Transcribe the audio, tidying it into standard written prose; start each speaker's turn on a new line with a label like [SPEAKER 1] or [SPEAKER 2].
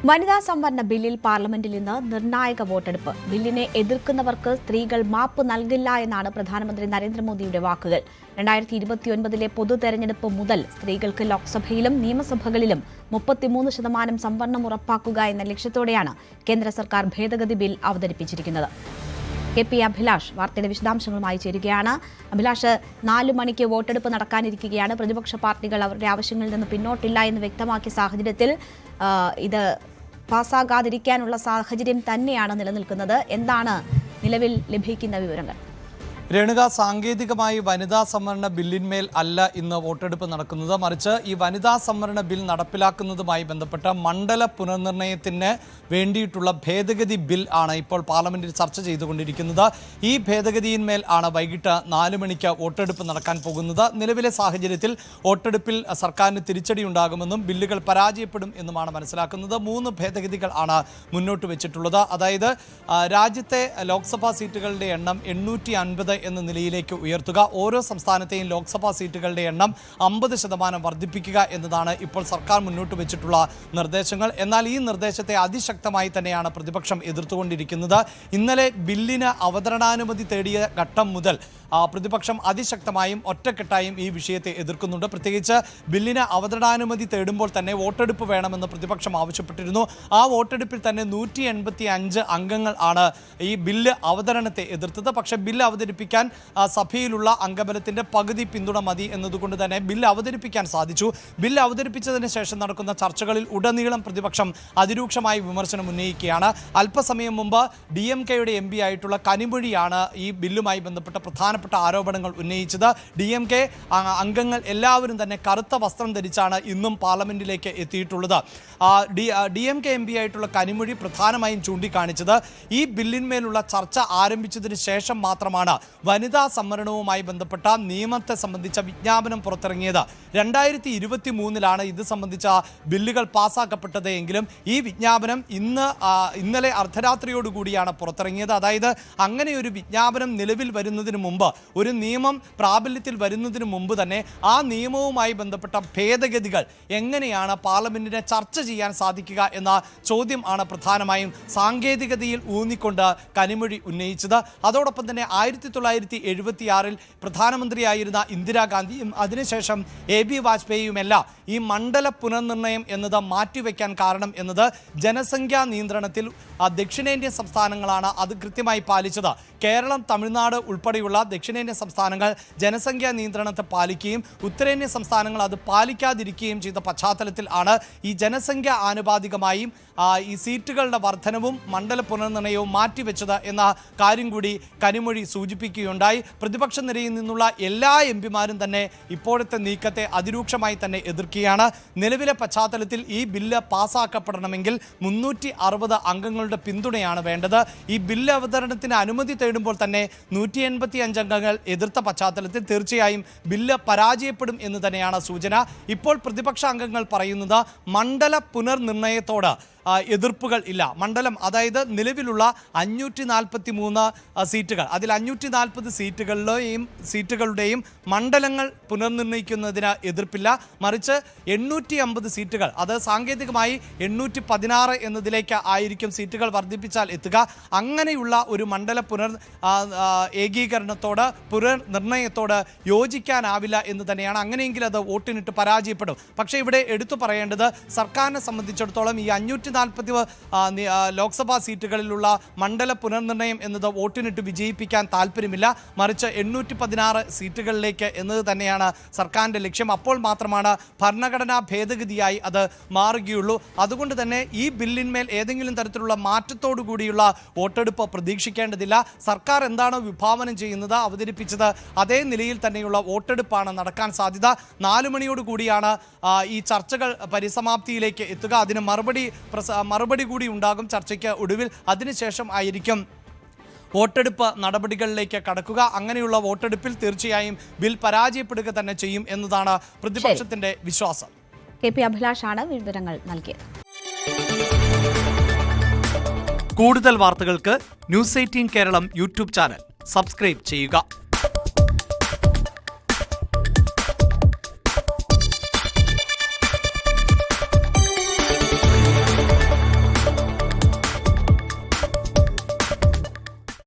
[SPEAKER 1] വനിതാ സംവരണ ബില്ലിൽ പാർലമെന്റിൽ ഇന്ന് നിർണായക വോട്ടെടുപ്പ്. ബില്ലിനെ എതിർക്കുന്നവർക്ക് സ്ത്രീകൾ മാപ്പ് നൽകില്ല എന്നാണ് പ്രധാനമന്ത്രി നരേന്ദ്രമോദിയുടെ വാക്കുകൾ. 2029 പൊതു തെരഞ്ഞെടുപ്പ് മുതൽ സ്ത്രീകൾക്ക് ലോക്സഭയിലും നിയമസഭകളിലും 33% സംവരണം ഉറപ്പാക്കുക എന്ന ലക്ഷ്യത്തോടെയാണ് കേന്ദ്ര സർക്കാർ ഭേദഗതി ബിൽ അവതരിപ്പിച്ചിരിക്കുന്നത്. KP അഭിലാഷ് വാർത്തയുടെ വിശദാംശങ്ങളുമായി ചേരുകയാണ്. അഭിലാഷ്, 4 മണിക്ക് വോട്ടെടുപ്പ് നടക്കാനിരിക്കുകയാണ്. പ്രതിപക്ഷ പാർട്ടികൾ അവരുടെ ആവശ്യങ്ങളിൽ നിന്ന് പിന്നോട്ടില്ല എന്ന് വ്യക്തമാക്കിയ സാഹചര്യത്തിൽ ഇത് പാസ്സാകാതിരിക്കാനുള്ള സാഹചര്യം തന്നെയാണ് നിലനിൽക്കുന്നത്. എന്താണ് നിലവിൽ ലഭിക്കുന്ന വിവരങ്ങൾ?
[SPEAKER 2] രേണുക, സാങ്കേതികമായി വനിതാ സംവരണ ബില്ലിന്മേൽ അല്ല ഇന്ന് വോട്ടെടുപ്പ് നടക്കുന്നത്. മറിച്ച് ഈ വനിതാ സംവരണ ബിൽ നടപ്പിലാക്കുന്നതുമായി ബന്ധപ്പെട്ട മണ്ഡല പുനർനിർണയത്തിന് വേണ്ടിയിട്ടുള്ള ഭേദഗതി ബിൽ ആണ് ഇപ്പോൾ പാർലമെന്റിൽ ചർച്ച ചെയ്തുകൊണ്ടിരിക്കുന്നത്. ഈ ഭേദഗതിയിന്മേൽ ആണ് വൈകിട്ട് 4 മണിക്ക് വോട്ടെടുപ്പ് നടക്കാൻ പോകുന്നത്. നിലവിലെ സാഹചര്യത്തിൽ വോട്ടെടുപ്പിൽ സർക്കാരിന് തിരിച്ചടി ഉണ്ടാകുമെന്നും ബില്ലുകൾ പരാജയപ്പെടും എന്നുമാണ് മനസ്സിലാക്കുന്നത്. 3 ഭേദഗതികൾ ആണ് മുന്നോട്ട് വെച്ചിട്ടുള്ളത്. അതായത് രാജ്യത്തെ ലോക്സഭാ സീറ്റുകളുടെ എണ്ണം 850 എന്ന നിലയിലേക്ക് ഉയർത്തുക, ഓരോ സംസ്ഥാനത്തെയും ലോക്സഭാ സീറ്റുകളുടെ എണ്ണം 50% വർദ്ധിപ്പിക്കുക എന്നതാണ് ഇപ്പോൾ സർക്കാർ മുന്നോട്ട് വെച്ചിട്ടുള്ള നിർദ്ദേശങ്ങൾ. എന്നാൽ ഈ നിർദ്ദേശത്തെ അതിശക്തമായി തന്നെയാണ് പ്രതിപക്ഷം എതിർത്തുകൊണ്ടിരിക്കുന്നത്. ഇന്നലെ ബില്ലിന് അവതരണാനുമതി തേടിയ ഘട്ടം മുതൽ പ്രതിപക്ഷം അതിശക്തമായും ഒറ്റക്കെട്ടായും ഈ വിഷയത്തെ എതിർക്കുന്നുണ്ട്. പ്രത്യേകിച്ച് ബില്ലിന് അവതരണാനുമതി തേടുമ്പോൾ തന്നെ വോട്ടെടുപ്പ് വേണമെന്ന് പ്രതിപക്ഷം ആവശ്യപ്പെട്ടിരുന്നു. ആ വോട്ടെടുപ്പിൽ തന്നെ 185 അംഗങ്ങൾ ആണ് ഈ ബില്ല് അവതരണത്തെ എതിർത്തത്. പക്ഷേ ബില്ല് അവതരിപ്പിക്കാൻ സഭയിലുള്ള അംഗബലത്തിന്റെ പകുതി പിന്തുണ മതി എന്നതുകൊണ്ട് തന്നെ ബില്ല് അവതരിപ്പിക്കാൻ സാധിച്ചു. ബില്ല് അവതരിപ്പിച്ചതിന് ശേഷം നടക്കുന്ന ചർച്ചകളിൽ ഉടനീളം പ്രതിപക്ഷം അതിരൂക്ഷമായ വിമർശനം ഉന്നയിക്കുകയാണ്. അല്പസമയം മുമ്പ് DMKയുടെ MP ആയിട്ടുള്ള കനിമൊഴിയാണ് ഈ ബില്ലുമായി ബന്ധപ്പെട്ട പ്രധാനപ്പെട്ട ആരോപണങ്ങൾ ഉന്നയിച്ചത്. DMK അംഗങ്ങൾ എല്ലാവരും തന്നെ കറുത്ത വസ്ത്രം ധരിച്ചാണ് ഇന്നും പാർലമെന്റിലേക്ക് എത്തിയിട്ടുള്ളത്. DMK MP ആയിട്ടുള്ള കനിമൊഴി പ്രധാനമായും ചൂണ്ടിക്കാണിച്ചത് ഈ ബില്ലിന്മേലുള്ള ചർച്ച ആരംഭിച്ചതിന് ശേഷം മാത്രമാണ് വനിതാ സംവരണവുമായി ബന്ധപ്പെട്ട നിയമത്തെ സംബന്ധിച്ച വിജ്ഞാപനം പുറത്തിറങ്ങിയത്. 2023 ഇത് സംബന്ധിച്ച ബില്ലുകൾ പാസ്സാക്കപ്പെട്ടത് എങ്കിലും ഈ വിജ്ഞാപനം ഇന്നലെ അർദ്ധരാത്രിയോടുകൂടിയാണ് പുറത്തിറങ്ങിയത്. അതായത് അങ്ങനെ ഒരു വിജ്ഞാപനം നിലവിൽ വരുന്നതിന് മുമ്പ്, ഒരു നിയമം പ്രാബല്യത്തിൽ വരുന്നതിന് മുമ്പ് തന്നെ ആ നിയമവുമായി ബന്ധപ്പെട്ട ഭേദഗതികൾ എങ്ങനെയാണ് പാർലമെന്റിനെ ചർച്ച ചെയ്യാൻ സാധിക്കുക എന്ന ചോദ്യം ആണ് പ്രധാനമായും സാങ്കേതികതയിൽ ഊന്നിക്കൊണ്ട് കനിമൊഴി ഉന്നയിച്ചത്. അതോടൊപ്പം തന്നെ 1976 പ്രധാനമന്ത്രിയായിരുന്ന ഇന്ദിരാഗാന്ധിയും അതിനുശേഷം AB വാജ്പേയിയുമെല്ലാം ഈ മണ്ഡല പുനർനിർണയം എന്നത് മാറ്റിവെക്കാൻ കാരണം എന്നത് ജനസംഖ്യാ നിയന്ത്രണത്തിൽ ദക്ഷിണേന്ത്യൻ സംസ്ഥാനങ്ങളാണ് അത് കൃത്യമായി പാലിച്ചത്. കേരളം, തമിഴ്നാട് ഉൾപ്പെടെയുള്ള ദക്ഷിണേന്ത്യൻ സംസ്ഥാനങ്ങൾ ജനസംഖ്യാ നിയന്ത്രണത്തെ പാലിക്കുകയും ഉത്തരേന്ത്യൻ സംസ്ഥാനങ്ങൾ അത് പാലിക്കാതിരിക്കുകയും ചെയ്ത പശ്ചാത്തലത്തിൽ ആണ് ഈ ജനസംഖ്യ ആനുപാതികമായും ഈ സീറ്റുകളുടെ വർധനവും മണ്ഡല പുനർനിർണയവും മാറ്റിവെച്ചത് എന്ന കാര്യം കൂടി കനിമൊഴി സൂചിപ്പിക്കുകയുണ്ടായി. പ്രതിപക്ഷ നിരയിൽ നിന്നുള്ള എല്ലാ MPമാരും തന്നെ ഇപ്പോഴത്തെ നീക്കത്തെ അതിരൂക്ഷമായി തന്നെ എതിർക്കുകയാണ്. നിലവിലെ പശ്ചാത്തലത്തിൽ ഈ ബില്ല് പാസ്സാക്കപ്പെടണമെങ്കിൽ 360 അംഗങ്ങളുടെ പിന്തുണയാണ് വേണ്ടത്. ഈ ബില്ല് അവതരണത്തിന് അനുമതി തേടുമ്പോൾ തന്നെ 185 അംഗങ്ങൾ എതിർത്ത പശ്ചാത്തലത്തിൽ തീർച്ചയായും ബില്ല് പരാജയപ്പെടും എന്ന് തന്നെയാണ് സൂചന. ഇപ്പോൾ പ്രതിപക്ഷ അംഗങ്ങൾ പറയുന്നത് മണ്ഡല പുനർനിർണയത്തോട് എതിർപ്പുകൾ ഇല്ല. മണ്ഡലം, അതായത് നിലവിലുള്ള 543 സീറ്റുകൾ, അതിൽ 540 സീറ്റുകളുടെയും മണ്ഡലങ്ങൾ പുനർനിർണയിക്കുന്നതിന് എതിർപ്പില്ല. മറിച്ച് 850 സീറ്റുകൾ, അത് സാങ്കേതികമായി 816 എന്നതിലേക്ക് ആയിരിക്കും സീറ്റുകൾ വർദ്ധിപ്പിച്ചാൽ എത്തുക. അങ്ങനെയുള്ള ഒരു മണ്ഡല ഏകീകരണത്തോട്, പുനർനിർണയത്തോട് യോജിക്കാനാവില്ല എന്ന് തന്നെയാണ്. അങ്ങനെയെങ്കിൽ അത് വോട്ടിനിട്ട് പരാജയപ്പെടും. പക്ഷേ ഇവിടെ എടുത്തു പറയേണ്ടത്, സർക്കാരിനെ സംബന്ധിച്ചിടത്തോളം ഈ 540 ലോക്സഭാ സീറ്റുകളിലുള്ള മണ്ഡല പുനർനിർണയം എന്നത് വോട്ടിനിട്ട് വിജയിപ്പിക്കാൻ താല്പര്യമില്ല. മറിച്ച് 816 സീറ്റുകളിലേക്ക് എന്നത് തന്നെയാണ് സർക്കാരിൻ്റെ ലക്ഷ്യം. അപ്പോൾ മാത്രമാണ് ഭരണഘടനാ ഭേദഗതിയായി അത് മാറുകയുള്ളൂ. അതുകൊണ്ട് തന്നെ ഈ ബില്ലിന്മേൽ ഏതെങ്കിലും തരത്തിലുള്ള മാറ്റത്തോടു കൂടിയുള്ള വോട്ടെടുപ്പ് പ്രതീക്ഷിക്കേണ്ടതില്ല. സർക്കാർ എന്താണോ വിഭാവനം ചെയ്യുന്നത്, അവതരിപ്പിച്ചത്, അതേ നിലയിൽ തന്നെയുള്ള വോട്ടെടുപ്പാണ് നടക്കാൻ സാധ്യത. 4 മണിയോടുകൂടിയാണ് ഈ ചർച്ചകൾ പരിസമാപ്തിയിലേക്ക് എത്തുക. അതിന് മറുപടി കൂടി ഉണ്ടാകും ചർച്ചയ്ക്ക് ഒടുവിൽ. അതിനുശേഷം ആയിരിക്കും വോട്ടെടുപ്പ് നടപടികളിലേക്ക് കടക്കുക. അങ്ങനെയുള്ള വോട്ടെടുപ്പിൽ തീർച്ചയായും ബിൽ പരാജയപ്പെടുക തന്നെ ചെയ്യും എന്നതാണ് പ്രതിപക്ഷത്തിന്റെ വിശ്വാസം.
[SPEAKER 1] KP അഭിലാഷാണ് വിവരങ്ങൾ നൽകിയത്.
[SPEAKER 2] കൂടുതൽ വാർത്തകൾക്ക് News 18 Keralam YouTube channel subscribe ചെയ്യുക.